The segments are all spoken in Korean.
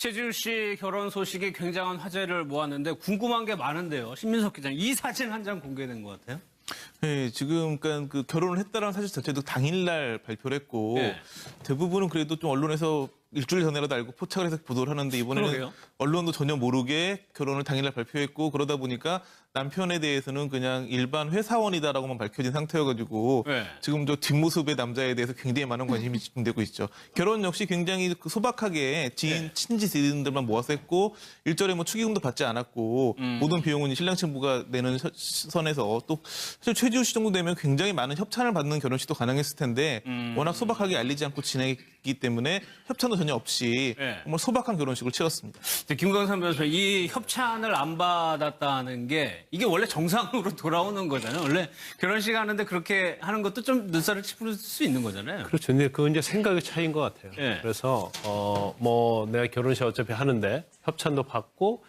최지우 씨 결혼 소식이 굉장한 화제를 모았는데 궁금한 게 많은데요. 신민석 기자님, 이 사진 한 장 공개된 것 같아요. 네, 지금 그러니까 그 결혼을 했다라는 사실 자체도 당일날 발표를 했고 대부분은 그래도 좀 언론에서 일주일 전에라도 알고 포착을 해서 보도를 하는데 이번에는 그러게요. 언론도 전혀 모르게 결혼을 당일날 발표했고 그러다 보니까 남편에 대해서는 그냥 일반 회사원이다라고만 밝혀진 상태여가지고 지금 저 뒷모습의 남자에 대해서 굉장히 많은 관심이 집중되고 있죠. 결혼 역시 굉장히 그 소박하게 지인, 친지 지인들만 모아서 했고 일절에 뭐 축의금도 받지 않았고 모든 비용은 신랑 신부가 내는 선에서 또 사실 최지우 씨 정도 되면 굉장히 많은 협찬을 받는 결혼식도 가능했을 텐데 워낙 소박하게 알리지 않고 진행했기 때문에 협찬도 전혀 없이 정말 소박한 결혼식을 치렀습니다. 김광삼 변호사, 이 협찬을 안 받았다는 게 이게 원래 정상으로 돌아오는 거잖아요. 원래 결혼식 하는데 그렇게 하는 것도 좀 눈살을 찌푸릴 수 있는 거잖아요. 그렇죠. 근데 그건 이제 생각의 차이인 것 같아요. 그래서 뭐 내가 결혼식 어차피 하는데 협찬도 받고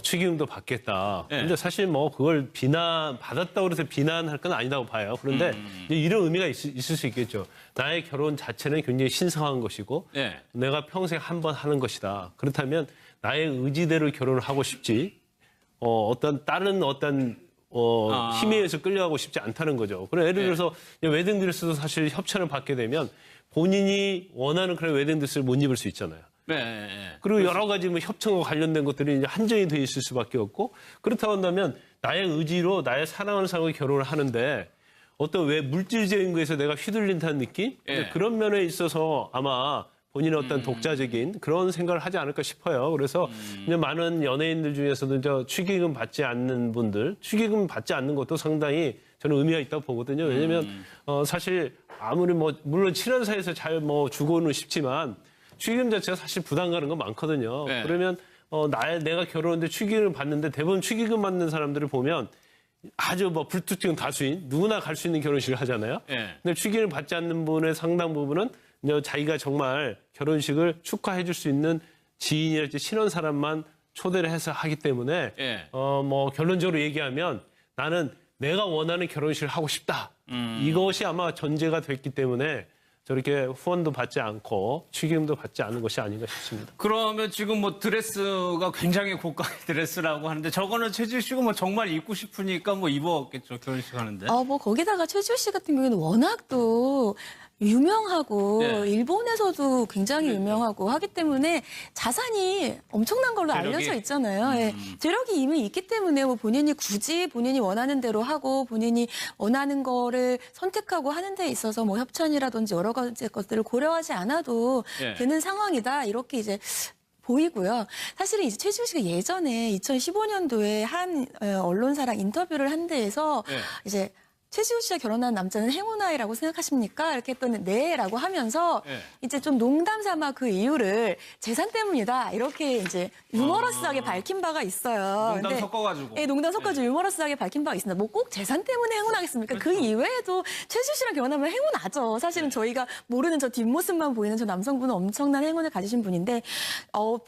축의금도 받겠다. 근데 사실 뭐 그걸 받았다고 해서 비난할 건 아니다고 봐요. 그런데 이제 이런 의미가 있을 수 있겠죠. 나의 결혼 자체는 굉장히 신성한 것이고 내가 평생 한 번 하는 것이다. 그렇다면 나의 의지대로 결혼을 하고 싶지 다른 힘에 의해서 끌려가고 싶지 않다는 거죠. 그래 예를 들어서 웨딩드레스도 사실 협찬을 받게 되면 본인이 원하는 그런 웨딩드레스를 못 입을 수 있잖아요. 그리고 여러 가지 뭐 협찬과 관련된 것들이 이제 한정이 돼 있을 수밖에 없고 그렇다고 한다면 나의 의지로 나의 사랑하는 사람과 결혼을 하는데 어떤 왜 물질적인 거에서 내가 휘둘린다는 느낌? 그런 면에 있어서 아마 본인의 어떤 독자적인 그런 생각을 하지 않을까 싶어요. 그래서 이제 많은 연예인들 중에서도 저 축의금 받지 않는 분들, 축의금 받지 않는 것도 상당히 저는 의미가 있다고 보거든요. 왜냐하면 사실 아무리 뭐 물론 친한 사이에서 잘 뭐 주고는 싶지만 축의금 자체가 사실 부담 가는 건 많거든요. 그러면 내가 결혼했는데 축의금을 받는데 대부분 축의금 받는 사람들을 보면 아주 뭐 불특정 다수인 누구나 갈 수 있는 결혼식을 하잖아요. 근데 축의금을 받지 않는 분의 상당 부분은 자기가 정말 결혼식을 축하해 줄 수 있는 지인이랄지 친한 사람만 초대를 해서 하기 때문에 뭐 결론적으로 얘기하면 나는 내가 원하는 결혼식을 하고 싶다. 이것이 아마 전제가 됐기 때문에 저렇게 후원도 받지 않고 축의금도 받지 않은 것이 아닌가 싶습니다. 그러면 지금 뭐 드레스가 굉장히 고가의 드레스라고 하는데 저거는 최지우 씨가 뭐 정말 입고 싶으니까 뭐 입었겠죠, 결혼식 하는데. 뭐 거기다가 최지우 씨 같은 경우에는 워낙 또 유명하고 일본에서도 굉장히 유명하고 하기 때문에 자산이 엄청난 걸로 알려져 있잖아요. 재력이 이미 있기 때문에 뭐 본인이 굳이 본인이 원하는 대로 하고 본인이 원하는 거를 선택하고 하는 데 있어서 뭐 협찬이라든지 여러 가지 것들을 고려하지 않아도 되는 상황이다. 이렇게 이제 보이고요. 사실은 이제 최지우 씨가 예전에 2015년도에 한 언론사랑 인터뷰를 한 데에서 이제 최지우 씨가 결혼한 남자는 행운아이라고 생각하십니까? 이렇게 했더니 네라고 하면서 이제 좀 농담 삼아 그 이유를 재산 때문이다. 이렇게 이제 유머러스하게 밝힌 바가 있어요. 농담 섞어가지고. 농담 섞어가지고 유머러스하게 밝힌 바가 있습니다. 뭐 꼭 재산 때문에 행운하겠습니까? 그 이외에도 최지우 씨랑 결혼하면 행운하죠. 사실은 저희가 모르는 저 뒷모습만 보이는 저 남성분은 엄청난 행운을 가지신 분인데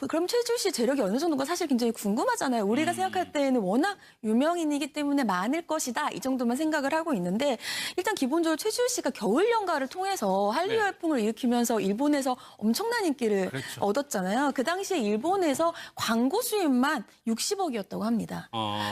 그럼 최지우 씨 재력이 어느 정도가 사실 굉장히 궁금하잖아요. 우리가 생각할 때에는 워낙 유명인이기 때문에 많을 것이다. 이 정도만 생각을 하고 있는데 일단 기본적으로 최지우 씨가 겨울 연가를 통해서 한류 열풍을 일으키면서 일본에서 엄청난 인기를 얻었잖아요. 그 당시에 일본에서 광고 수입만 60억이었다고 합니다.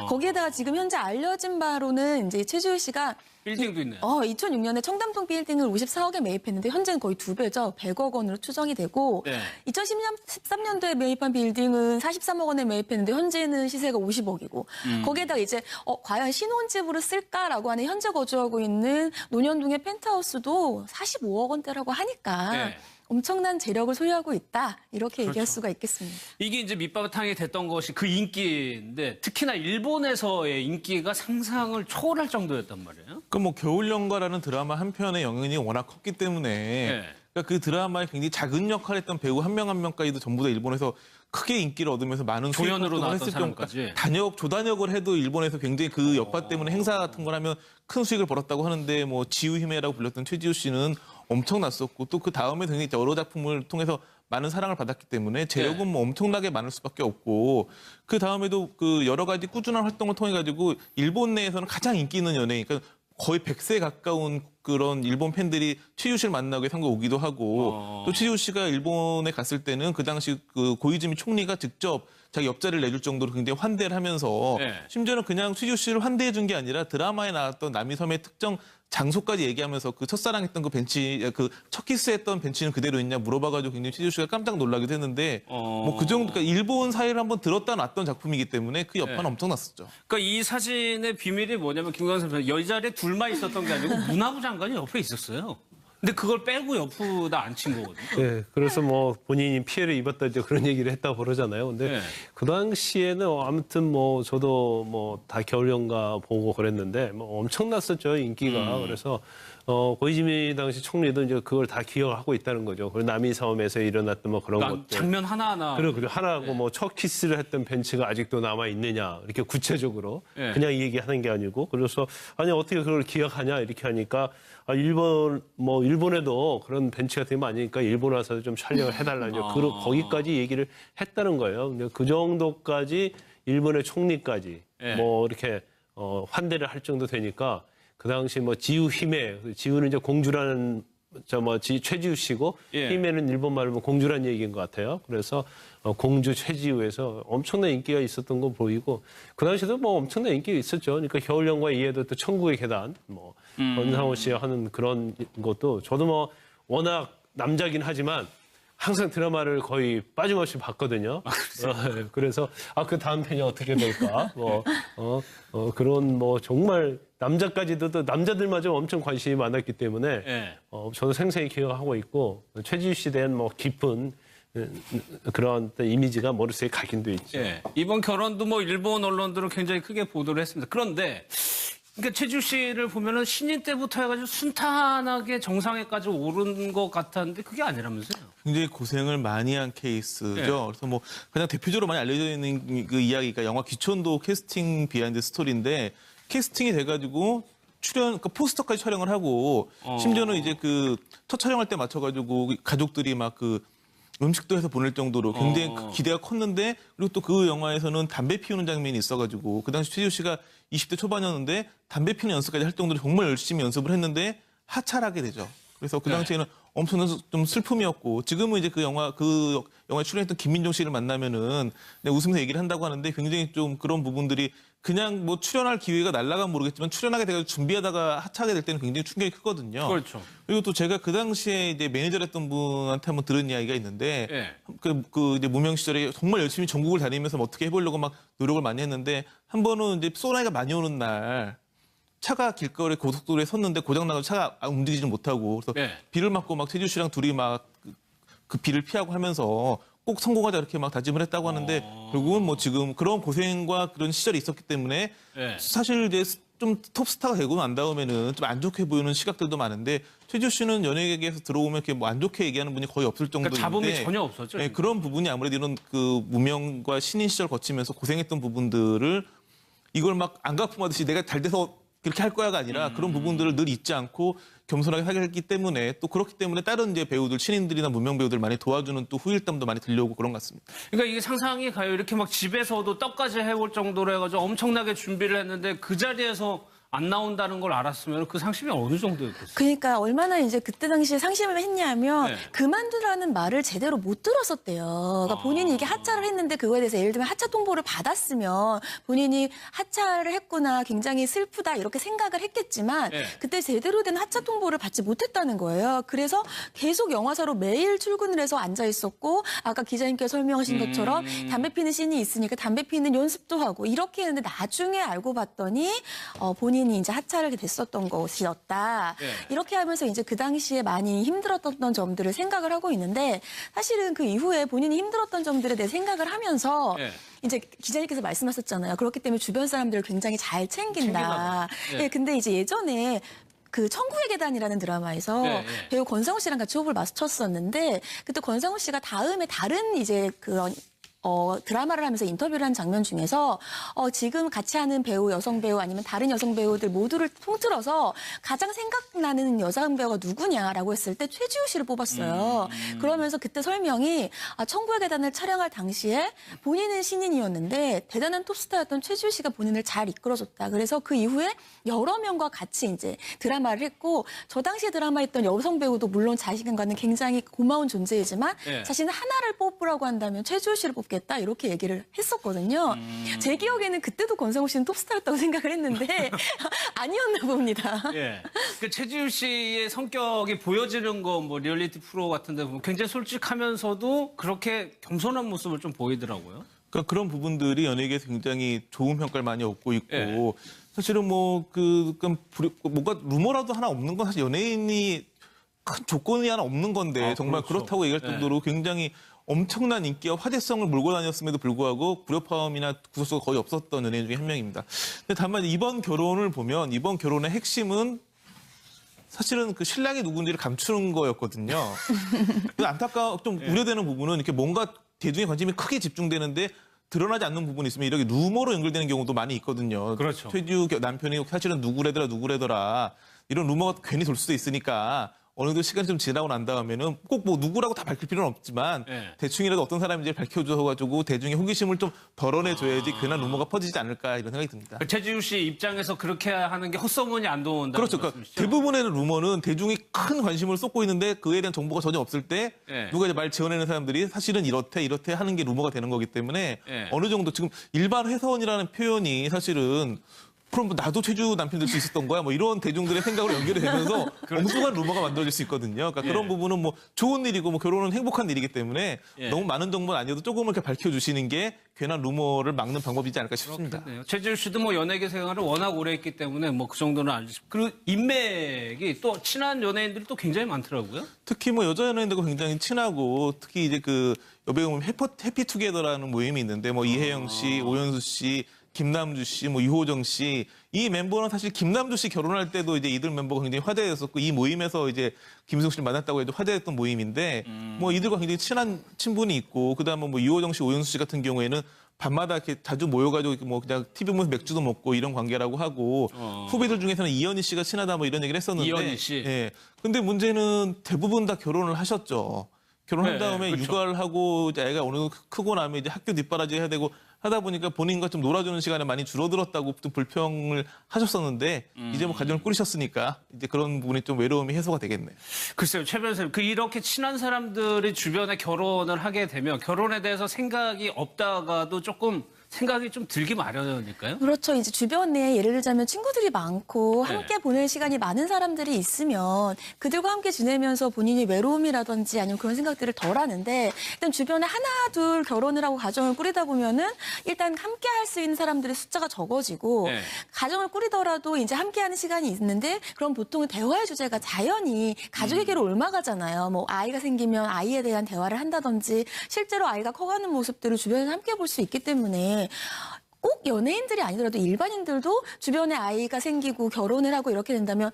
거기에다가 지금 현재 알려진 바로는 이제 최지우 씨가 빌딩도 있네요. 2006년에 청담동 빌딩을 54억에 매입했는데 현재는 거의 2배죠. 100억 원으로 추정이 되고 2013년도에 매입한 빌딩은 43억 원에 매입했는데 현재는 시세가 50억이고 거기에다가 이제 과연 신혼집으로 쓸까라고 하는 현재 거주하고 있는 논현동의 펜트하우스도 45억 원대라고 하니까 엄청난 재력을 소유하고 있다. 이렇게 얘기할 수가 있겠습니다. 이게 이제 밑바탕이 됐던 것이 그 인기인데 특히나 일본에서의 인기가 상상을 초월할 정도였단 말이에요. 그 뭐 겨울연가라는 드라마 한 편의 영향이 워낙 컸기 때문에 그러니까 그 드라마에 굉장히 작은 역할을 했던 배우 한 명 한 명까지도 전부 다 일본에서 크게 인기를 얻으면서 많은 조연으로 수익을 나왔던 했을 사람까지. 조단역을 해도 일본에서 굉장히 그 역할 때문에 행사 같은 걸 하면 큰 수익을 벌었다고 하는데 뭐 지우히메라고 불렸던 최지우 씨는 엄청났었고 또 그 다음에 굉장히 여러 작품을 통해서 많은 사랑을 받았기 때문에 재력은 뭐 엄청나게 많을 수밖에 없고 그 다음에도 그 여러 가지 꾸준한 활동을 통해 가지고 일본 내에서는 가장 인기 있는 연예인, 그러니까 거의 100세 가까운 그런 일본 팬들이 최지우 씨를 만나고 상가 오기도 하고 또 최지우 씨가 일본에 갔을 때는 그 당시 그 고이즈미 총리가 직접 자기 옆자리를 내줄 정도로 굉장히 환대를 하면서 심지어는 그냥 최지우 씨를 환대해 준 게 아니라 드라마에 나왔던 남이섬의 특정 장소까지 얘기하면서 그 첫사랑했던 그 벤치, 그 첫 키스했던 벤치는 그대로 있냐 물어봐가지고 굉장히 최지우 씨가 깜짝 놀라기도 했는데 뭐 그 정도, 그러니까 일본 사회를 한번 들었다 놨던 작품이기 때문에 그 여파는 엄청났었죠. 그러니까 이 사진의 비밀이 뭐냐면 김광선 선수 여자리에 둘만 있었던 게 아니고 문화부 장관이 옆에 있었어요. 근데 그걸 빼고 옆에다 앉힌 거거든요. 네, 그래서 뭐 본인이 피해를 입었다 이제 그런 얘기를 했다고 그러잖아요. 근데 그 당시에는 아무튼 뭐 저도 뭐 다 겨울연가 보고 그랬는데 뭐 엄청났었죠, 인기가. 그래서 고이즈미 당시 총리도 이제 그걸 다 기억하고 있다는 거죠. 그리고 남이섬에서 일어났던 뭐 그런 그러니까 것들. 장면 하나하나. 그리고 하나하고 뭐 첫 키스를 했던 벤치가 아직도 남아 있느냐 이렇게 구체적으로 그냥 이 얘기하는 게 아니고 그래서 아니 어떻게 그걸 기억하냐 이렇게 하니까 아, 일본에도 그런 벤치 같은 게 많으니까 일본 와서 좀 촬영을 해달라죠. 거기까지 얘기를 했다는 거예요. 근데 그 정도까지 일본의 총리까지 뭐 이렇게 환대를 할 정도 되니까 그 당시 뭐 지우 히메, 지우는 이제 공주라는 최지우 씨고 히메는 일본 말로 뭐 공주란 얘기인 것 같아요. 그래서 공주 최지우에서 엄청난 인기가 있었던 거 보이고 그 당시에도 뭐 엄청난 인기가 있었죠. 그러니까 겨울연가 이해도 또 천국의 계단, 뭐 권상우 씨가 하는 그런 것도 저도 뭐 워낙 남자긴 하지만 항상 드라마를 거의 빠짐없이 봤거든요. 그래서 그 다음 편이 어떻게 될까? 그런 뭐 정말 남자까지도 또 남자들마저 엄청 관심이 많았기 때문에 저도 생생히 기억하고 있고 최지우 씨에 대한 뭐 깊은 그런 이미지가 머릿속에 각인돼 있죠. 이번 결혼도 뭐 일본 언론들은 굉장히 크게 보도를 했습니다. 그런데 그러니까 최지우 씨를 보면은 신인 때부터 해가지고 순탄하게 정상에까지 오른 것 같았는데 그게 아니라면서요? 굉장히 고생을 많이 한 케이스죠. 그래서 뭐 그냥 대표적으로 많이 알려져 있는 그 이야기가 영화 귀촌도 캐스팅 비하인드 스토리인데 캐스팅이 돼가지고 그러니까 포스터까지 촬영을 하고 심지어는 이제 그 첫 촬영할 때 맞춰가지고 가족들이 막 그 음식도 해서 보낼 정도로 굉장히 기대가 컸는데 그리고 또 그 영화에서는 담배 피우는 장면이 있어가지고 그 당시 최지우 씨가 20대 초반이었는데 담배 피우는 연습까지 할 정도로 정말 열심히 연습을 했는데 하차를 하게 되죠. 그래서 그 당시에는 엄청난 좀 슬픔이었고 지금은 이제 그 영화에 출연했던 김민종 씨를 만나면은 웃으면서 얘기를 한다고 하는데 굉장히 좀 그런 부분들이 그냥 뭐 출연할 기회가 날아가면 모르겠지만 출연하게 돼가지고 준비하다가 하차하게 될 때는 굉장히 충격이 크거든요. 그렇죠. 그리고 또 제가 그 당시에 이제 매니저랬던 분한테 한번 들은 이야기가 있는데 그 이제 무명 시절에 정말 열심히 전국을 다니면서 뭐 어떻게 해보려고 막 노력을 많이 했는데 한 번은 이제 소나기가 많이 오는 날 차가 길거리 고속도로에 섰는데 고장나서 차가 움직이지 못하고 그래서 비를 맞고 막 최지우 씨랑 둘이 막 그 비를 피하고 하면서 꼭 성공하자 이렇게 막 다짐을 했다고 하는데 결국은 뭐 지금 그런 고생과 그런 시절이 있었기 때문에 사실 이제 좀 톱스타가 되고 난 다음에는 좀 안 좋게 보이는 시각들도 많은데 최지우 씨는 연예계에서 들어오면 이렇게 뭐 안 좋게 얘기하는 분이 거의 없을 정도인데 그러니까 자본이 전혀 없었죠. 네, 그런 부분이 아무래도 이런 그 무명과 신인 시절 거치면서 고생했던 부분들을 이걸 막 안 갚음하듯이 내가 잘 돼서 그렇게 할 거야가 아니라 그런 부분들을 늘 잊지 않고 겸손하게 하겠기 때문에 또 그렇기 때문에 다른 이제 배우들 신인들이나 무명 배우들 많이 도와주는 또 후일담도 많이 들려오고 그런 것 같습니다. 그러니까 이게 상상이 가요. 이렇게 막 집에서도 떡까지 해볼 정도로 해가지고 엄청나게 준비를 했는데 그 자리에서 안 나온다는 걸 알았으면 그 상심이 어느 정도였겠어요? 그러니까 얼마나 이제 그때 당시에 상심을 했냐면 그만두라는 말을 제대로 못 들었었대요. 그러니까 본인이 이게 하차를 했는데 그거에 대해서 예를 들면 하차 통보를 받았으면 본인이 하차를 했구나 굉장히 슬프다 이렇게 생각을 했겠지만 그때 제대로 된 하차 통보를 받지 못했다는 거예요. 그래서 계속 영화사로 매일 출근을 해서 앉아 있었고 아까 기자님께서 설명하신 것처럼 담배 피는 씬이 있으니까 담배 피는 연습도 하고 이렇게 했는데 나중에 알고 봤더니 본인이 이제 하차를 됐었던 것이었다. 이렇게 하면서 이제 그 당시에 많이 힘들었던 점들을 생각을 하고 있는데 사실은 그 이후에 본인이 힘들었던 점들에 대해 생각을 하면서 이제 기자님께서 말씀하셨잖아요. 그렇기 때문에 주변 사람들을 굉장히 잘 챙긴다. 근데 이제 예전에 그 천국의 계단이라는 드라마에서 배우 권상우 씨랑 같이 호흡을 맞췄었는데 그때 권상우 씨가 다음에 다른 이제 그런 드라마를 하면서 인터뷰를 한 장면 중에서 지금 같이 하는 배우, 여성 배우 아니면 다른 여성 배우들 모두를 통틀어서 가장 생각나는 여성 배우가 누구냐라고 했을 때 최지우 씨를 뽑았어요. 그러면서 그때 설명이 천국의 계단을 촬영할 당시에 본인은 신인이었는데 대단한 톱스타였던 최지우 씨가 본인을 잘 이끌어줬다. 그래서 그 이후에 여러 명과 같이 이제 드라마를 했고 저 당시 드라마에 있던 여성 배우도 물론 자신과는 굉장히 고마운 존재이지만 예. 자신은 하나를 뽑으라고 한다면 최지우 씨를 뽑겠다 이렇게 얘기를 했었거든요. 제 기억에는 그때도 권상우 씨는 톱스타였다고 생각을 했는데 아니었나 봅니다. 예. 그 최지우 씨의 성격이 보여지는 거 뭐 리얼리티 프로 같은 데 보면 굉장히 솔직하면서도 그렇게 겸손한 모습을 좀 보이더라고요. 그러니까 그런 부분들이 연예계에서 굉장히 좋은 평가를 많이 얻고 있고 예. 사실은 뭔가 루머라도 하나 없는 건 사실 연예인이 큰 조건이 하나 없는 건데 정말 그렇죠. 그렇다고 얘기할 예. 정도로 굉장히 엄청난 인기와 화제성을 몰고 다녔음에도 불구하고 불협화음이나 구설수가 거의 없었던 연예인 중에 한 명입니다. 근데 다만 이번 결혼을 보면 이번 결혼의 핵심은 사실은 그 신랑이 누군지를 감추는 거였거든요. 좀 우려되는 부분은 이렇게 뭔가 대중의 관심이 크게 집중되는데 드러나지 않는 부분이 있으면 이렇게 루머로 연결되는 경우도 많이 있거든요. 그렇죠. 최지우 남편이 사실은 누구래더라 이런 루머가 괜히 돌 수도 있으니까 어느 정도 시간이 좀 지나고 난 다음에는 꼭 뭐 누구라고 다 밝힐 필요는 없지만 네. 대충이라도 어떤 사람인지 밝혀줘가지고 대중의 호기심을 좀 덜어내줘야지 괜한 루머가 퍼지지 않을까 이런 생각이 듭니다. 최지우 씨 입장에서 그렇게 하는 게 헛소문이 안 도운다. 그렇죠. 그러니까 대부분의 루머는 대중이 큰 관심을 쏟고 있는데 그에 대한 정보가 전혀 없을 때 네. 누가 이제 말 지어내는 사람들이 사실은 이렇대 하는 게 루머가 되는 거기 때문에 네. 어느 정도 지금 일반 회사원이라는 표현이 사실은 그럼 뭐 나도 최주 남편 될 수 있었던 거야? 뭐 이런 대중들의 생각으로 연결이 되면서 엉뚱한 루머가 만들어질 수 있거든요. 그러니까 그런 부분은 뭐 좋은 일이고 뭐 결혼은 행복한 일이기 때문에 너무 많은 정보는 아니어도 조금 이렇게 밝혀주시는 게 괜한 루머를 막는 방법이지 않을까 싶습니다. 그렇겠네요. 최지우 씨도 뭐 연예계 생활을 워낙 오래 했기 때문에 뭐 그 정도는 알죠. 그리고 인맥이 또 친한 연예인들이 또 굉장히 많더라고요. 특히 뭐 여자 연예인들과 굉장히 친하고 특히 이제 그 여배우 보면 해피투게더라는 모임이 있는데 뭐 이혜영 씨, 오연수 씨, 김남주 씨, 뭐 유호정 씨, 이 멤버는 사실 김남주 씨 결혼할 때도 이제 이들 멤버가 굉장히 화제였었고 이 모임에서 이제 김승욱 씨를 만났다고 해도 화제였던 모임인데 뭐 이들과 굉장히 친한 친분이 있고 그다음에 뭐 유호정 씨, 오연수 씨 같은 경우에는 밤마다 이렇게 자주 모여가지고 뭐 그냥 TV 보면서 맥주도 먹고 이런 관계라고 하고 후배들 중에서는 이현희 씨가 친하다 뭐 이런 얘기를 했었는데 이현희 씨. 예. 근데 문제는 대부분 다 결혼을 하셨죠. 결혼한 네, 다음에 그렇죠. 육아를 하고 이제 애가 어느 정도 크고 나면 이제 학교 뒷바라지 해야 되고 하다 보니까 본인과 좀 놀아주는 시간이 많이 줄어들었다고 좀 불평을 하셨었는데 이제 뭐 가정을 꾸리셨으니까 이제 그런 부분이 좀 외로움이 해소가 되겠네요. 글쎄요, 최 변호사님. 이렇게 친한 사람들이 주변에 결혼을 하게 되면 결혼에 대해서 생각이 없다가도 조금 생각이 좀 들기 마련이니까요. 그렇죠. 이제 주변에 예를 들자면 친구들이 많고 네. 함께 보낼 시간이 많은 사람들이 있으면 그들과 함께 지내면서 본인이 외로움이라든지 아니면 그런 생각들을 덜 하는데 일단 주변에 하나 둘 결혼을 하고 가정을 꾸리다 보면은 일단 함께 할 수 있는 사람들의 숫자가 적어지고 네. 가정을 꾸리더라도 이제 함께 하는 시간이 있는데 그럼 보통은 대화의 주제가 자연히 가족에게로 옮아가잖아요. 뭐 아이가 생기면 아이에 대한 대화를 한다든지 실제로 아이가 커가는 모습들을 주변에서 함께 볼 수 있기 때문에 꼭 연예인들이 아니더라도 일반인들도 주변에 아이가 생기고 결혼을 하고 이렇게 된다면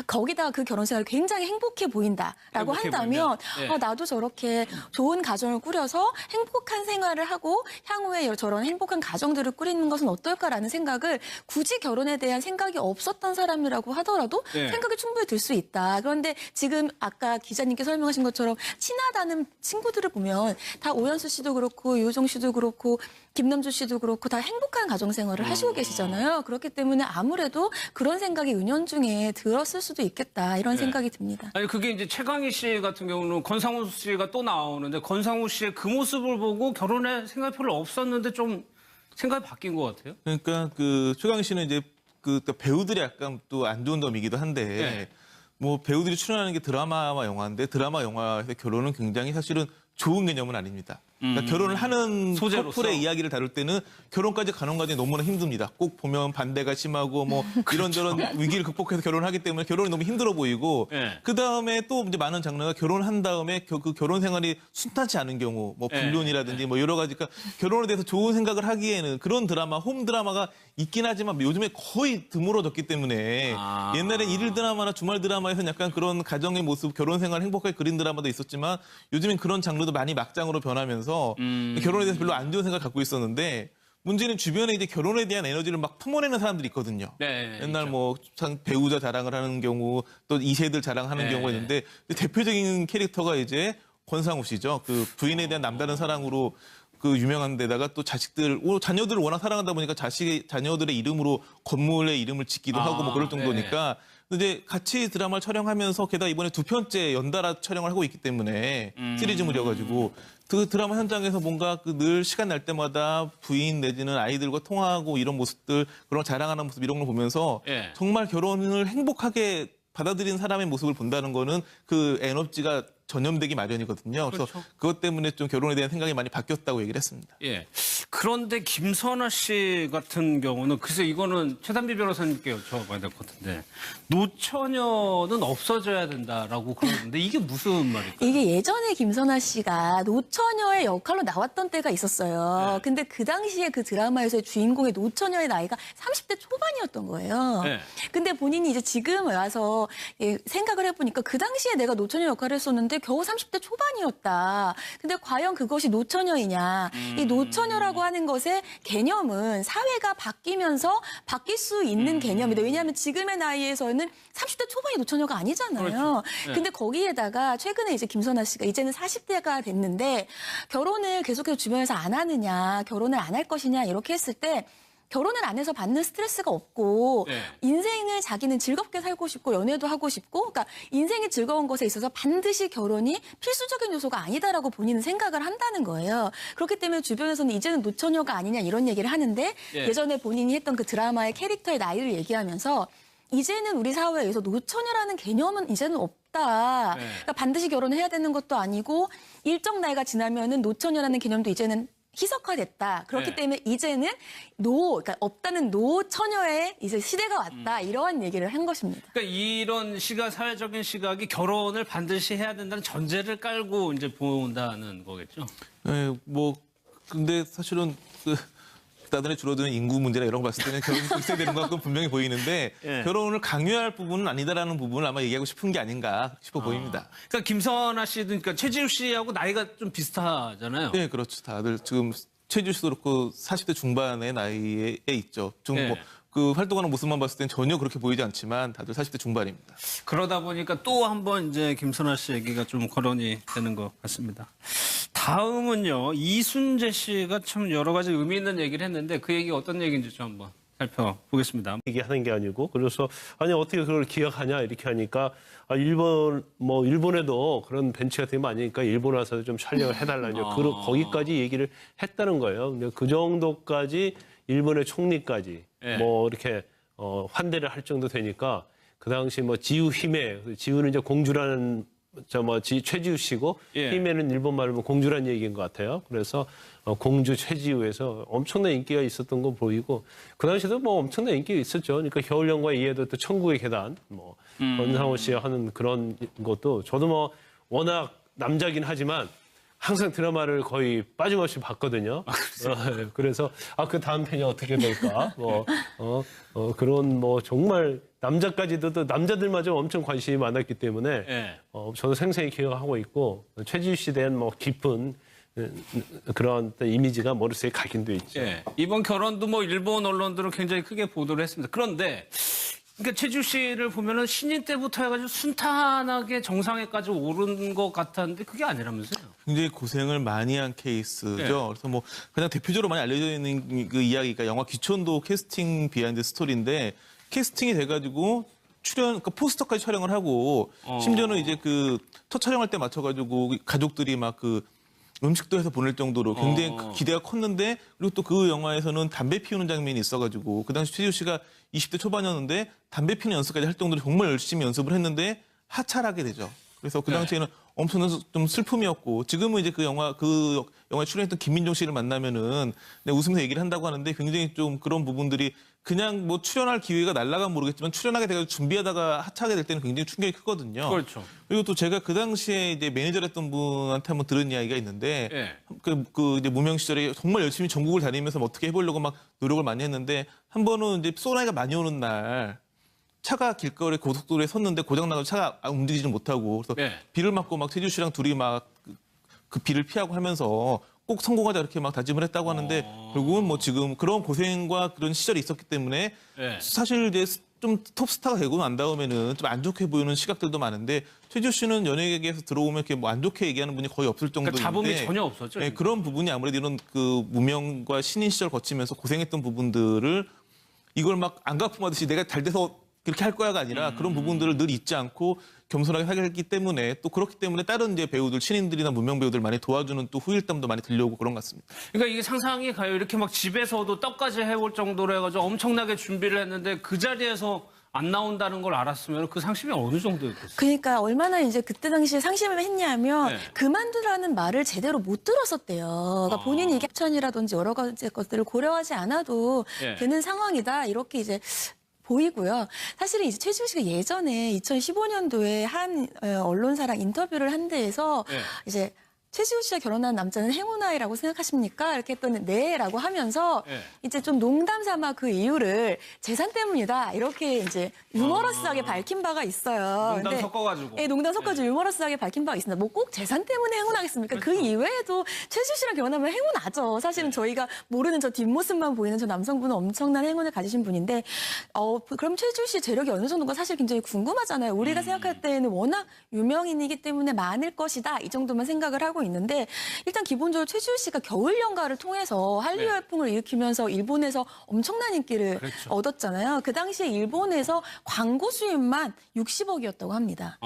거기다가 그 결혼 생활이 굉장히 행복해 보인다라고 행복해 한다면 보이면, 네. 나도 저렇게 좋은 가정을 꾸려서 행복한 생활을 하고 향후에 저런 행복한 가정들을 꾸리는 것은 어떨까라는 생각을 굳이 결혼에 대한 생각이 없었던 사람이라고 하더라도 네. 생각이 충분히 들 수 있다. 그런데 지금 아까 기자님께 설명하신 것처럼 친하다는 친구들을 보면 다 오연수 씨도 그렇고 유호정 씨도 그렇고 김남주 씨도 그렇고 다 행복한 가정 생활을 하시고 계시잖아요. 그렇기 때문에 아무래도 그런 생각이 은연중에 들었을 수도 있겠다 이런 생각이 듭니다. 아니 그게 이제 최강희 씨 같은 경우는 권상우 씨가 또 나오는데 권상우 씨의 그 모습을 보고 결혼에 생각이 별로 없었는데 좀 생각이 바뀐 것 같아요. 그러니까 그 최강희 씨는 이제 그 또 배우들이 약간 또 안 좋은 점이기도 한데 네. 뭐 배우들이 출연하는 게 드라마와 영화인데 드라마 영화에서 결혼은 굉장히 사실은 좋은 개념은 아닙니다. 그러니까 결혼을 하는 소재로서? 커플의 이야기를 다룰 때는 결혼까지 가는 과정이 너무나 힘듭니다. 꼭 보면 반대가 심하고 뭐 이런저런 위기를 극복해서 결혼하기 때문에 결혼이 너무 힘들어 보이고 네. 그 다음에 또 이제 많은 장르가 결혼한 다음에 그 결혼 생활이 순탄치 않은 경우 뭐 불륜이라든지 뭐 여러 가지 그러니까 결혼에 대해서 좋은 생각을 하기에는 그런 드라마 홈 드라마가 있긴 하지만 요즘에 거의 드물어졌기 때문에 옛날엔 일일 드라마나 주말 드라마에서는 약간 그런 가정의 모습 결혼 생활 행복하게 그린 드라마도 있었지만 요즘엔 그런 장르도 많이 막장으로 변하면서 있어서 결혼에 대해서 별로 안 좋은 생각을 갖고 있었는데 문제는 주변에 이제 결혼에 대한 에너지를 막 품어내는 사람들이 있거든요. 네, 옛날 있죠. 뭐 배우자 자랑을 하는 경우 또 2세들 자랑하는 네. 경우가 있는데 대표적인 캐릭터가 이제 권상우 씨죠. 그 부인에 대한 남다른 사랑으로 그 유명한 데다가 또 자녀들을 워낙 사랑하다 보니까 자녀들의 이름으로 건물의 이름을 짓기도 하고 뭐 그럴 정도니까 이제 같이 드라마를 촬영하면서 게다가 이번에 2편째 연달아 촬영을 하고 있기 때문에 시리즈물이어가지고 그 드라마 현장에서 뭔가 그 늘 시간 날 때마다 부인 내지는 아이들과 통화하고 이런 모습들 그런 자랑하는 모습 이런 걸 보면서 정말 결혼을 행복하게 받아들인 사람의 모습을 본다는 거는 그 에너지가 전염되기 마련이거든요. 그래서 그렇죠. 그것 때문에 좀 결혼에 대한 생각이 많이 바뀌었다고 얘기를 했습니다. 예. 그런데 김선아 씨 같은 경우는 글쎄 이거는 최단비 변호사님께 여쭤봐야 될 것 같은데 노처녀는 없어져야 된다라고 그러는데 이게 무슨 말일까요? 이게 예전에 김선아 씨가 노처녀의 역할로 나왔던 때가 있었어요. 근데 그 당시에 그 드라마에서의 주인공의 노처녀의 나이가 30대 초반이었던 거예요. 근데 본인이 이제 지금 와서 생각을 해보니까 그 당시에 내가 노처녀 역할을 했었는데 겨우 30대 초반이었다. 근데 과연 그것이 노처녀이냐. 이 노처녀라고 하는 것의 개념은 사회가 바뀌면서 바뀔 수 있는 개념이다. 왜냐하면 지금의 나이에서는 30대 초반이 노처녀가 아니잖아요. 그렇죠. 근데 거기에다가 최근에 이제 김선아 씨가 이제는 40대가 됐는데 결혼을 계속해서 주변에서 안 하느냐, 결혼을 안 할 것이냐 이렇게 했을 때 결혼을 안 해서 받는 스트레스가 없고 인생을 자기는 즐겁게 살고 싶고 연애도 하고 싶고 그러니까 인생이 즐거운 것에 있어서 반드시 결혼이 필수적인 요소가 아니다라고 본인은 생각을 한다는 거예요. 그렇기 때문에 주변에서는 이제는 노처녀가 아니냐 이런 얘기를 하는데 예전에 본인이 했던 그 드라마의 캐릭터의 나이를 얘기하면서 이제는 우리 사회에서 노처녀라는 개념은 이제는 없다. 그러니까 반드시 결혼해야 되는 것도 아니고 일정 나이가 지나면은 노처녀라는 개념도 이제는 희석화됐다. 그렇기 때문에 이제는 그러니까 없다는 노처녀의 이제 시대가 왔다. 이러한 얘기를 한 것입니다. 그러니까 이런 사회적인 시각이 결혼을 반드시 해야 된다는 전제를 깔고 이제 본다는 거겠죠. 네, 뭐 근데 사실은 나들이 줄어드는 인구 문제나 이런 거 봤을 때는 결혼이 꼭 있어야 되는 것은 분명히 보이는데 결혼을 강요할 부분은 아니다라는 부분을 아마 얘기하고 싶은 게 아닌가 싶어 보입니다. 그러니까 김선아 씨도 그러니까 최지우 씨하고 나이가 좀 비슷하잖아요. 네, 그렇죠. 다들 지금 최지우 씨도 그렇고 40대 중반의 나이에 있죠. 그 활동하는 모습만 봤을 땐 전혀 그렇게 보이지 않지만 다들 40대 중반입니다. 그러다 보니까 또 한 번 이제 김선아 씨 얘기가 좀 거론이 되는 것 같습니다. 다음은요. 이순재 씨가 참 여러 가지 의미 있는 얘기를 했는데 그 얘기 어떤 얘기인지 좀 한번 살펴보겠습니다. 얘기하는 게 아니고 그래서 아니 어떻게 그걸 기억하냐 이렇게 하니까 일본에도 그런 벤치 같은 게 많으니까 일본 와서 좀 촬영을 해달라는 거기까지 얘기를 했다는 거예요. 근데 그 정도까지 일본의 총리까지 이렇게 환대를 할 정도 되니까 그 당시 지우 히메 지우는 이제 공주라는 최지우 씨고 히메는 일본 말로 공주란 얘기인 것 같아요. 그래서 공주 최지우에서 엄청난 인기가 있었던 거 보이고 그 당시에도 엄청난 인기가 있었죠. 그러니까 겨울연가에 이어도 또 천국의 계단 권상우 씨가 하는 그런 것도 저도 워낙 남자긴 하지만 항상 드라마를 거의 빠짐없이 봤거든요. 그래서 그 다음 편이 어떻게 될까? 그런 정말 남자까지도 남자들마저 엄청 관심이 많았기 때문에 저도 생생히 기억하고 있고 최지우 씨에 대한 깊은 그런 이미지가 머릿속에 각인돼 있죠. 이번 결혼도 일본 언론들은 굉장히 크게 보도를 했습니다. 그런데 그러니까 최지우 씨를 보면은 신인 때부터 해가지고 순탄하게 정상에까지 오른 것 같았는데 그게 아니라면서요? 굉장히 고생을 많이 한 케이스죠. 그래서 그냥 대표적으로 많이 알려져 있는 그 이야기가 영화 귀촌도 캐스팅 비하인드 스토리인데 캐스팅이 돼가지고 그러니까 포스터까지 촬영을 하고 심지어는 이제 첫 촬영할 때 맞춰가지고 가족들이 음식도 해서 보낼 정도로 굉장히 기대가 컸는데 그리고 또 그 영화에서는 담배 피우는 장면이 있어가지고 그 당시 최지우 씨가 20대 초반이었는데 담배 피우는 연습까지 할 정도로 정말 열심히 연습을 했는데 하차하게 되죠. 그래서 그 당시에는 엄청난 좀 슬픔이었고 지금은 이제 그 영화에 출연했던 김민종 씨를 만나면은 웃으면서 얘기를 한다고 하는데 굉장히 좀 그런 부분들이 그냥 출연할 기회가 날라가면 모르겠지만 출연하게 돼서 준비하다가 하차하게 될 때는 굉장히 충격이 크거든요. 그렇죠. 그리고 또 제가 그 당시에 이제 매니저랬던 분한테 한번 들은 이야기가 있는데 이제 무명 시절에 정말 열심히 전국을 다니면서 어떻게 해보려고 막 노력을 많이 했는데 한 번은 이제 소나기가 많이 오는 날 차가 길거리 고속도로에 섰는데 고장나서 차가 움직이지 못하고 그래서 비를 맞고 최지우 씨랑 둘이 그 비를 피하고 하면서 꼭 성공하자 이렇게 막 다짐을 했다고 하는데 결국은 뭐 지금 그런 고생과 그런 시절이 있었기 때문에 사실 이제 좀 톱스타가 되고 난 다음에는 좀 안 좋게 보이는 시각들도 많은데 최지우 씨는 연예계에서 들어오면 이렇게 뭐 안 좋게 얘기하는 분이 거의 없을 정도인데 그러니까 자본이 전혀 없었죠. 네, 그런 부분이 아무래도 이런 그 무명과 신인 시절 거치면서 고생했던 부분들을 이걸 막 안 갚음하듯이 내가 잘 돼서 그렇게 할 거야가 아니라 그런 부분들을 늘 잊지 않고 겸손하게 살기 때문에 또 그렇기 때문에 다른 이제 배우들 신인들이나 무명 배우들 많이 도와주는 또 후일담도 많이 들려오고 그런 것 같습니다. 그러니까 이게 상상이 가요. 이렇게 막 집에서도 떡까지 해볼 정도로 해가지고 엄청나게 준비를 했는데 그 자리에서 안 나온다는 걸 알았으면 그 상심이 어느 정도였겠어요? 그러니까 얼마나 이제 그때 당시에 상심을 했냐면 네. 그만두라는 말을 제대로 못 들었었대요. 그러니까 본인이 이게 협찬이라든지 여러 가지 것들을 고려하지 않아도 네. 되는 상황이다. 이렇게 이제 보이고요. 사실은 이제 최지우 씨가 예전에 2015년도에 한 언론사랑 인터뷰를 한 데에서 네. 이제 최지우 씨가 결혼한 남자는 행운아이라고 생각하십니까? 이렇게 했더니 네라고 하면서 네. 이제 좀 농담 삼아 그 이유를 재산 때문이다. 이렇게 이제 유머러스하게 밝힌 바가 있어요. 농담 섞어가지고. 네, 농담 섞어가지고 유머러스하게 밝힌 바가 있습니다. 뭐 꼭 재산 때문에 행운하겠습니까? 그 이외에도 최지우 씨랑 결혼하면 행운하죠. 사실은 저희가 모르는 저 뒷모습만 보이는 저 남성분은 엄청난 행운을 가지신 분인데 그럼 최지우 씨 재력이 어느 정도인가 사실 굉장히 궁금하잖아요. 우리가 생각할 때에는 워낙 유명인이기 때문에 많을 것이다. 이 정도만 생각을 하고 있는데 일단 기본적으로 최지우 씨가 겨울 연가를 통해서 한류 열풍을 일으키면서 일본에서 엄청난 인기를 얻었잖아요. 그 당시에 일본에서 광고 수입만 60억이었다고 합니다.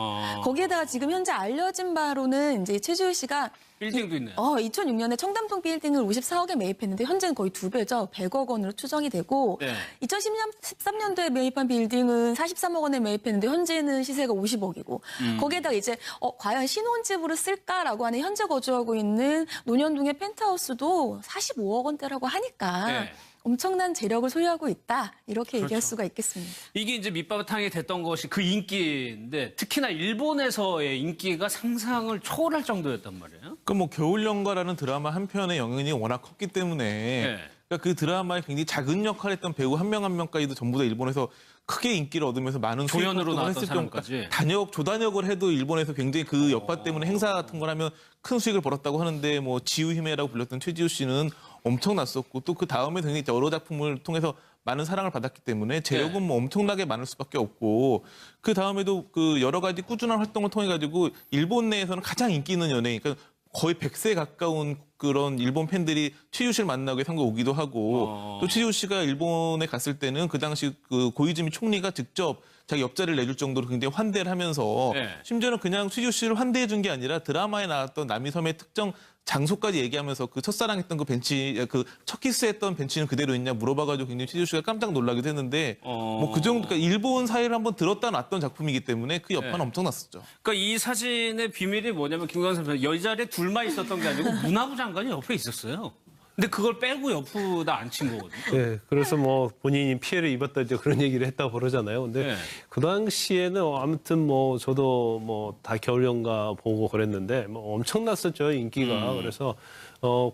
거기에다가 지금 현재 알려진 바로는 이제 최지우 씨가 빌딩도 있네요. 2006년에 청담동 빌딩을 54억에 매입했는데 현재는 거의 2배죠. 100억 원으로 추정이 되고 2013년도에 매입한 빌딩은 43억 원에 매입했는데 현재는 시세가 50억이고 거기에다가 이제 과연 신혼집으로 쓸까라고 하는 현재 거주하고 있는 논현동의 펜트하우스도 45억 원대라고 하니까 엄청난 재력을 소유하고 있다. 이렇게 얘기할 수가 있겠습니다. 이게 이제 밑바탕이 됐던 것이 그 인기인데 특히나 일본에서의 인기가 상상을 초월할 정도였단 말이에요. 그 뭐 겨울연가라는 드라마 한 편의 영향이 워낙 컸기 때문에 그러니까 그 드라마에 굉장히 작은 역할을 했던 배우 한 명 한 명까지도 전부 다 일본에서 크게 인기를 얻으면서 많은 조연으로 수익을 나왔던 했을 사람까지. 조단역을 해도 일본에서 굉장히 그 역할 때문에 행사 같은 걸 하면 큰 수익을 벌었다고 하는데 뭐 지우히메라고 불렸던 최지우 씨는 엄청났었고 또 그 다음에 굉장히 여러 작품을 통해서 많은 사랑을 받았기 때문에 재력은 뭐 엄청나게 많을 수밖에 없고 그 다음에도 그 여러 가지 꾸준한 활동을 통해 가지고 일본 내에서는 가장 인기 있는 연예인, 그러니까 거의 100세 가까운 그런 일본 팬들이 최지우 씨를 만나게 상가 오기도 하고 또 최지우 씨가 일본에 갔을 때는 그 당시 그 고이즈미 총리가 직접 자기 옆자리를 내줄 정도로 굉장히 환대를 하면서 심지어는 그냥 최지우 씨를 환대해 준 게 아니라 드라마에 나왔던 남이섬의 특정 장소까지 얘기하면서 그 첫사랑했던 그 벤치, 그 첫 키스했던 벤치는 그대로 있냐 물어봐가지고 굉장히 최지우 씨가 깜짝 놀라기도 했는데 뭐 그 정도, 그러니까 일본 사회를 한번 들었다 놨던 작품이기 때문에 그 여파는 엄청났었죠. 그러니까 이 사진의 비밀이 뭐냐면 김광선 선수 여자리에 둘만 있었던 게 아니고 문화부 장관이 옆에 있었어요. 근데 그걸 빼고 옆에다 앉힌 거거든요. 네, 그래서 뭐 본인이 피해를 입었다 이제 그런 얘기를 했다고 그러잖아요. 근데 그 당시에는 아무튼 뭐 저도 뭐 다 겨울연가 보고 그랬는데 뭐 엄청났었죠 인기가. 그래서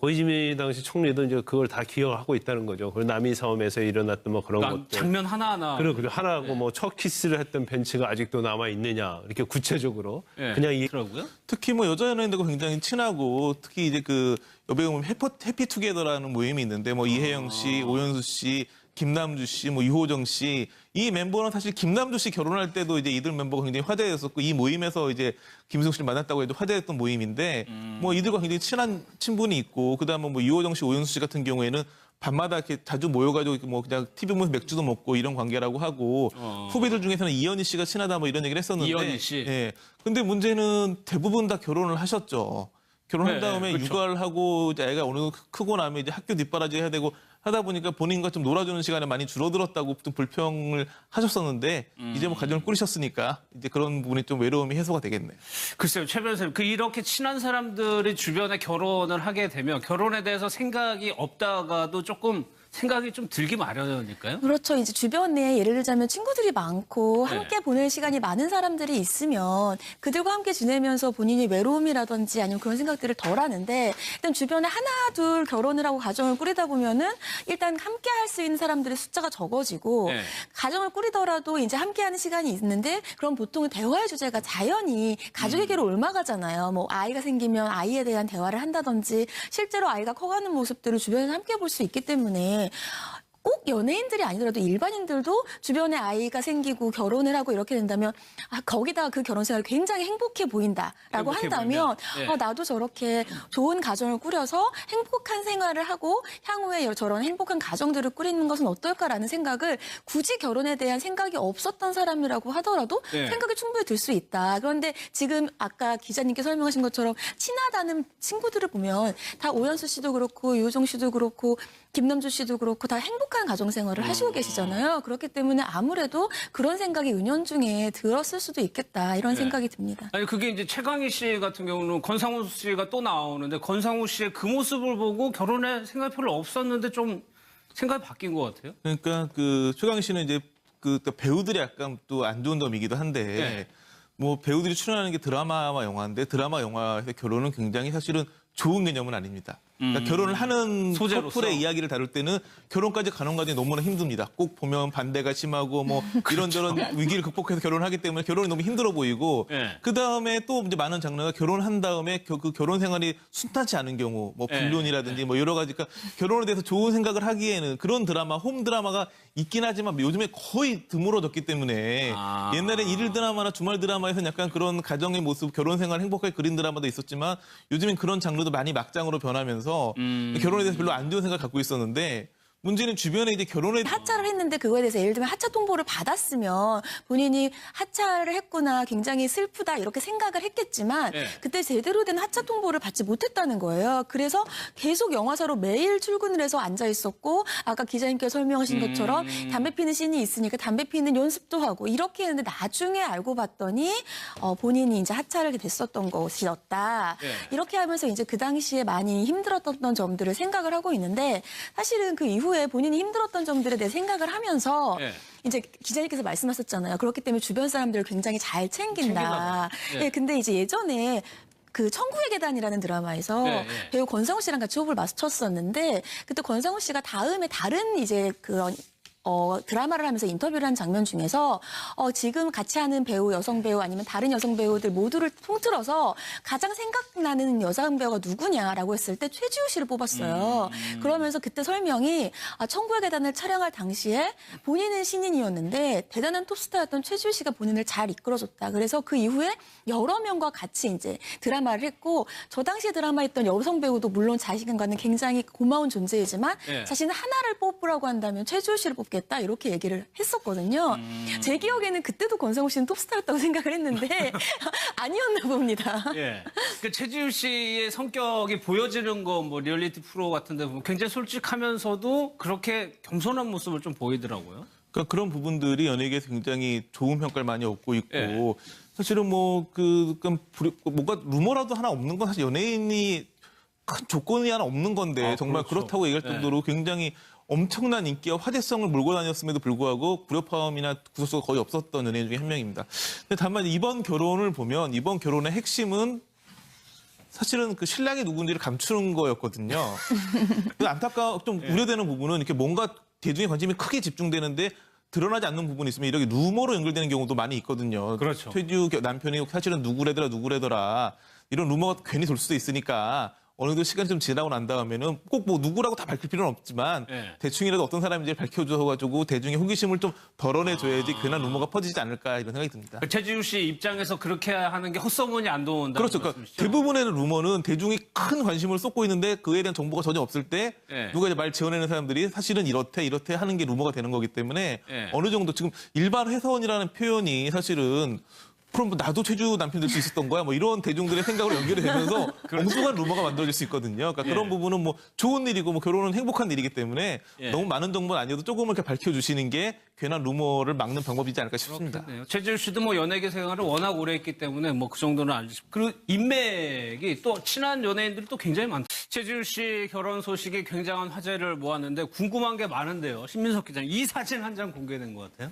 고이즈미 당시 총리도 이제 그걸 다 기억하고 있다는 거죠. 그리고 남이섬에서 일어났던 뭐 그런 그러니까 것들. 장면 하나하나. 그리고 하나고 뭐 첫 키스를 했던 벤치가 아직도 남아 있느냐 이렇게 구체적으로 그냥 더라고요. 특히 뭐 여자 연예인들과 굉장히 친하고 특히 이제 그 여배우 보면 해피투게더라는 모임이 있는데 뭐 이혜영 씨, 오연수 씨, 김남주 씨, 뭐 유호정 씨 이 멤버는 사실 김남주 씨 결혼할 때도 이제 이들 멤버가 굉장히 화제였었고 이 모임에서 이제 김승욱 씨를 만났다고 해도 화제였던 모임인데 뭐 이들과 굉장히 친한 친분이 있고 그다음에 뭐 유호정 씨, 오연수 씨 같은 경우에는 밤마다 이렇게 자주 모여가지고 뭐 그냥 TV 보면서 맥주도 먹고 이런 관계라고 하고 후배들 중에서는 이현희 씨가 친하다 뭐 이런 얘기를 했었는데 이현희 씨. 근데 문제는 대부분 다 결혼을 하셨죠. 결혼한 다음에 그렇죠. 육아를 하고 이제 애가 어느 정도 크고 나면 이제 학교 뒷바라지 해야 되고 하다 보니까 본인과 좀 놀아주는 시간이 많이 줄어들었다고 좀 불평을 하셨었는데 이제 뭐 가정을 꾸리셨으니까 이제 그런 부분이 좀 외로움이 해소가 되겠네요. 글쎄요, 최 변호사님, 이렇게 친한 사람들이 주변에 결혼을 하게 되면 결혼에 대해서 생각이 없다가도 조금 생각이 좀 들기 마련이니까요. 그렇죠. 이제 주변에 예를 들자면 친구들이 많고 네. 함께 보낼 시간이 많은 사람들이 있으면 그들과 함께 지내면서 본인이 외로움이라든지 아니면 그런 생각들을 덜 하는데 일단 주변에 하나 둘 결혼을 하고 가정을 꾸리다 보면은 일단 함께 할 수 있는 사람들의 숫자가 적어지고 네. 가정을 꾸리더라도 이제 함께 하는 시간이 있는데 그럼 보통은 대화의 주제가 자연히 가족에게로 옮아가잖아요. 뭐 아이가 생기면 아이에 대한 대화를 한다든지 실제로 아이가 커가는 모습들을 주변에서 함께 볼 수 있기 때문에 꼭 연예인들이 아니더라도 일반인들도 주변에 아이가 생기고 결혼을 하고 이렇게 된다면 거기다가 그 결혼 생활이 굉장히 행복해 보인다라고 행복해 한다면 보이면, 예. 나도 저렇게 좋은 가정을 꾸려서 행복한 생활을 하고 향후에 저런 행복한 가정들을 꾸리는 것은 어떨까라는 생각을 굳이 결혼에 대한 생각이 없었던 사람이라고 하더라도 예. 생각이 충분히 들 수 있다. 그런데 지금 아까 기자님께 설명하신 것처럼 친하다는 친구들을 보면 다 오연수 씨도 그렇고 유호정 씨도 그렇고 김남주 씨도 그렇고 다 행복한 가정 생활을 하시고 계시잖아요. 그렇기 때문에 아무래도 그런 생각이 은연중에 들었을 수도 있겠다 이런 생각이 듭니다. 아니 그게 이제 최강희 씨 같은 경우는 권상우 씨가 또 나오는데 권상우 씨의 그 모습을 보고 결혼에 생각이 별로 없었는데 좀 생각이 바뀐 것 같아요. 그러니까 그 최강 씨는 이제 그 배우들이 약간 또 안 좋은 점이기도 한데 네. 뭐 배우들이 출연하는 게 드라마와 영화인데 드라마 영화에서 결혼은 굉장히 사실은 좋은 개념은 아닙니다. 그러니까 결혼을 하는 소재로서? 커플의 이야기를 다룰 때는 결혼까지 가는 과정이 너무나 힘듭니다. 꼭 보면 반대가 심하고 뭐 이런저런 위기를 극복해서 결혼하기 때문에 결혼이 너무 힘들어 보이고 네. 그다음에 또 이제 많은 장르가 결혼한 다음에 그 결혼 생활이 순탄치 않은 경우 뭐 불륜이라든지 뭐 여러 가지 그러니까 결혼에 대해서 좋은 생각을 하기에는 그런 드라마 홈 드라마가 있긴 하지만 요즘에 거의 드물어졌기 때문에 옛날에 일일 드라마나 주말 드라마에서는 약간 그런 가정의 모습 결혼 생활 행복하게 그린 드라마도 있었지만 요즘엔 그런 장르도 많이 막장으로 변하면서 결혼에 대해서 별로 안 좋은 생각을 갖고 있었는데 문제는 주변에 이제 결혼에 하차를 했는데 그거에 대해서 예를 들면 하차 통보를 받았으면 본인이 하차를 했구나 굉장히 슬프다 이렇게 생각을 했겠지만 네. 그때 제대로 된 하차 통보를 받지 못했다는 거예요. 그래서 계속 영화사로 매일 출근을 해서 앉아 있었고 아까 기자님께서 설명하신 것처럼 담배 피는 씬이 있으니까 담배 피는 연습도 하고 이렇게 했는데 나중에 알고 봤더니 본인이 이제 하차를 됐었던 것이었다. 네. 이렇게 하면서 이제 그 당시에 많이 힘들었던 점들을 생각을 하고 있는데 사실은 그 이후에 본인이 힘들었던 점들에 대해 생각을 하면서 네. 이제 기자님께서 말씀하셨잖아요. 그렇기 때문에 주변 사람들을 굉장히 잘 챙긴다. 챙기나 예, 근데 이제 예전에 그 천국의 계단이라는 드라마에서 네, 네. 배우 권상우 씨랑 같이 호흡을 맞췄었는데 그때 권상우 씨가 다음에 다른 이제 그런 드라마를 하면서 인터뷰를 한 장면 중에서 지금 같이 하는 배우, 여성 배우 아니면 다른 여성 배우들 모두를 통틀어서 가장 생각나는 여성 배우가 누구냐라고 했을 때 최지우 씨를 뽑았어요. 그러면서 그때 설명이 천국의 계단을 촬영할 당시에 본인은 신인이었는데 대단한 톱스타였던 최지우 씨가 본인을 잘 이끌어줬다. 그래서 그 이후에 여러 명과 같이 이제 드라마를 했고 저 당시에 드라마에 있던 여성 배우도 물론 자신과는 굉장히 고마운 존재이지만 네. 자신은 하나를 뽑으라고 한다면 최지우 씨를 뽑겠다 이렇게 얘기를 했었거든요. 제 기억에는 그때도 권상우 씨는 톱스타였다고 생각을 했는데 아니었나 봅니다. 예. 그 최지우 씨의 성격이 보여지는 거 뭐 리얼리티 프로 같은 데 보면 굉장히 솔직하면서도 그렇게 겸손한 모습을 좀 보이더라고요. 그러니까 그런 부분들이 연예계에서 굉장히 좋은 평가를 많이 얻고 있고 예. 사실은 뭔가 루머라도 하나 없는 건 사실 연예인이 큰 조건이 하나 없는 건데 정말 그렇죠. 그렇다고 얘기할 예. 정도로 굉장히 엄청난 인기와 화제성을 몰고 다녔음에도 불구하고 불협화음이나 구설수가 거의 없었던 연예인 중에 한 명입니다. 근데 다만 이번 결혼을 보면 이번 결혼의 핵심은 사실은 그 신랑이 누군지를 감추는 거였거든요. 좀 우려되는 부분은 이렇게 뭔가 대중의 관심이 크게 집중되는데 드러나지 않는 부분이 있으면 이렇게 루머로 연결되는 경우도 많이 있거든요. 그렇죠. 최지우 남편이 사실은 누구래더라 이런 루머가 괜히 돌 수도 있으니까 어느 정도 시간이 좀 지나고 난 다음에는 꼭 뭐 누구라고 다 밝힐 필요는 없지만 네. 대충이라도 어떤 사람인지 밝혀줘가지고 대중의 호기심을 좀 덜어내줘야지 그날 루머가 퍼지지 않을까 이런 생각이 듭니다. 그 최지우 씨 입장에서 그렇게 하는 게 헛소문이 안 돈다는 그렇죠. 그러니까 대부분의 루머는 대중이 큰 관심을 쏟고 있는데 그에 대한 정보가 전혀 없을 때 네. 누가 이제 말 지어내는 사람들이 사실은 이렇대 하는 게 루머가 되는 거기 때문에 네. 어느 정도 지금 일반 회사원이라는 표현이 사실은 그럼 뭐 나도 최주 남편 될 수 있었던 거야? 뭐 이런 대중들의 생각으로 연결이 되면서 엉뚱한 루머가 만들어질 수 있거든요. 그러니까 그런 부분은 뭐 좋은 일이고 뭐 결혼은 행복한 일이기 때문에 너무 많은 정보는 아니어도 조금 이렇게 밝혀주시는 게 괜한 루머를 막는 방법이지 않을까 싶습니다. 그렇겠네요. 최지우 씨도 뭐 연예계 생활을 워낙 오래 했기 때문에 뭐 그 정도는 알지. 그리고 인맥이 또 친한 연예인들이 또 굉장히 많다. 최지우 씨 결혼 소식이 굉장한 화제를 모았는데 궁금한 게 많은데요. 신민석 기자님, 이 사진 한 장 공개된 것 같아요.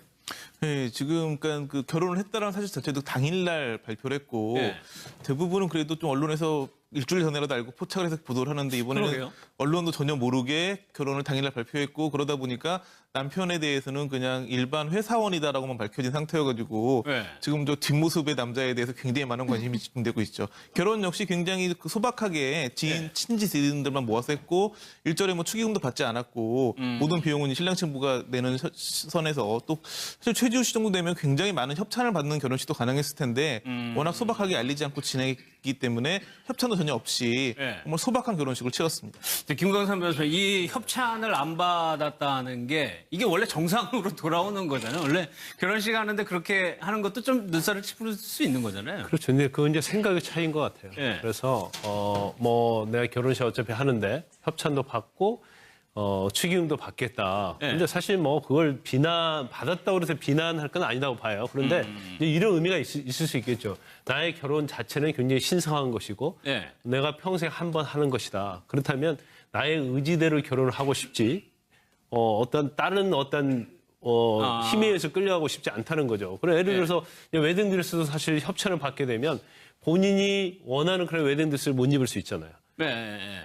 네, 지금 그러니까 그 결혼을 했다라는 사실 자체도 당일날 발표를 했고 대부분은 그래도 좀 언론에서 일주일 전에라도 알고 포착을 해서 보도를 하는데 이번에는 그러게요. 언론도 전혀 모르게 결혼을 당일날 발표했고 그러다 보니까 남편에 대해서는 그냥 일반 회사원이다라고만 밝혀진 상태여가지고 지금 저 뒷모습의 남자에 대해서 굉장히 많은 관심이 집중되고 있죠. 결혼 역시 굉장히 그 소박하게 지인, 친지 지인들만 모아서 했고 일절에 뭐 축의금도 받지 않았고 모든 비용은 신랑 신부가 내는 선에서 또 사실 최지우 씨 정도 되면 굉장히 많은 협찬을 받는 결혼식도 가능했을 텐데 워낙 소박하게 알리지 않고 진행했기 때문에 협찬도 전혀 없이 정말 소박한 결혼식을 치렀습니다. 김광삼 변호사, 이 협찬을 안 받았다는 게 이게 원래 정상으로 돌아오는 거잖아요. 원래 결혼식 하는데 그렇게 하는 것도 좀 눈살을 찌푸릴 수 있는 거잖아요. 그렇죠. 근데 그건 이제 생각의 차이인 것 같아요. 그래서 뭐 내가 결혼식 어차피 하는데 협찬도 받고 축의금도 받겠다. 근데 사실 뭐 그걸 받았다고 해서 비난할 건 아니라고 봐요. 그런데 이제 이런 의미가 있을 수 있겠죠. 나의 결혼 자체는 굉장히 신성한 것이고 내가 평생 한 번 하는 것이다. 그렇다면 나의 의지대로 결혼을 하고 싶지 다른 힘에 의해서 끌려가고 싶지 않다는 거죠. 그래 예를 들어서 웨딩드레스도 사실 협찬을 받게 되면 본인이 원하는 그런 웨딩드레스를 못 입을 수 있잖아요.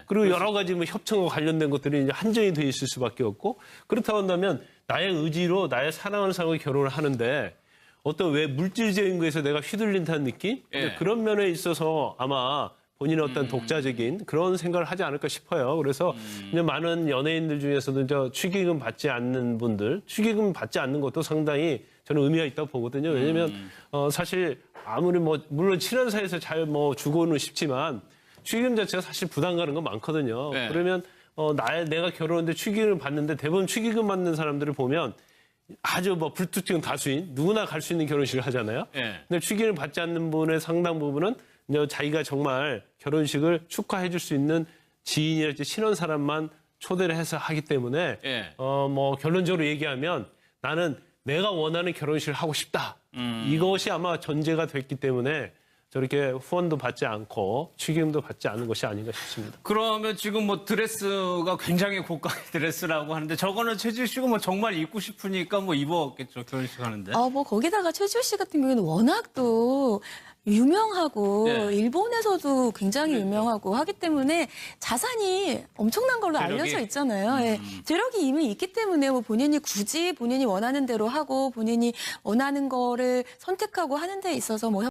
그리고 여러 가지 뭐 협찬과 관련된 것들이 이제 한정이 돼 있을 수밖에 없고 그렇다고 한다면 나의 의지로 나의 사랑하는 사람과 결혼을 하는데 어떤 왜 물질적인 거에서 내가 휘둘린다는 느낌? 그런 면에 있어서 아마 본인의 어떤 독자적인 그런 생각을 하지 않을까 싶어요. 그래서 이제 많은 연예인들 중에서도 저 축의금 받지 않는 분들, 축의금 받지 않는 것도 상당히 저는 의미가 있다고 보거든요. 왜냐하면 사실 아무리 뭐 물론 친한 사이에서 잘 뭐 주고는 싶지만 축의금 자체가 사실 부담 가는 건 많거든요. 그러면 내가 결혼했는데 축의금을 받는데 대부분 축의금 받는 사람들을 보면 아주 뭐 불특정 다수인 누구나 갈 수 있는 결혼식을 하잖아요. 근데 축의금을 받지 않는 분의 상당 부분은 이제 자기가 정말 결혼식을 축하해 줄 수 있는 지인이랄지 친한 사람만 초대를 해서 하기 때문에 뭐 결론적으로 얘기하면 나는 내가 원하는 결혼식을 하고 싶다. 이것이 아마 전제가 됐기 때문에 저렇게 후원도 받지 않고 축의금도 받지 않은 것이 아닌가 싶습니다. 그러면 지금 뭐 드레스가 굉장히 고가의 드레스라고 하는데 저거는 최지우 씨가 뭐 정말 입고 싶으니까 뭐 입었겠죠, 결혼식 하는데. 뭐 거기다가 최지우 씨 같은 경우에는 워낙 또 유명하고 일본에서도 굉장히 유명하고 하기 때문에 자산이 엄청난 걸로 알려져 있잖아요. 재력이 이미 있기 때문에 뭐 본인이 굳이 본인이 원하는 대로 하고 본인이 원하는 거를 선택하고 하는 데 있어서 뭐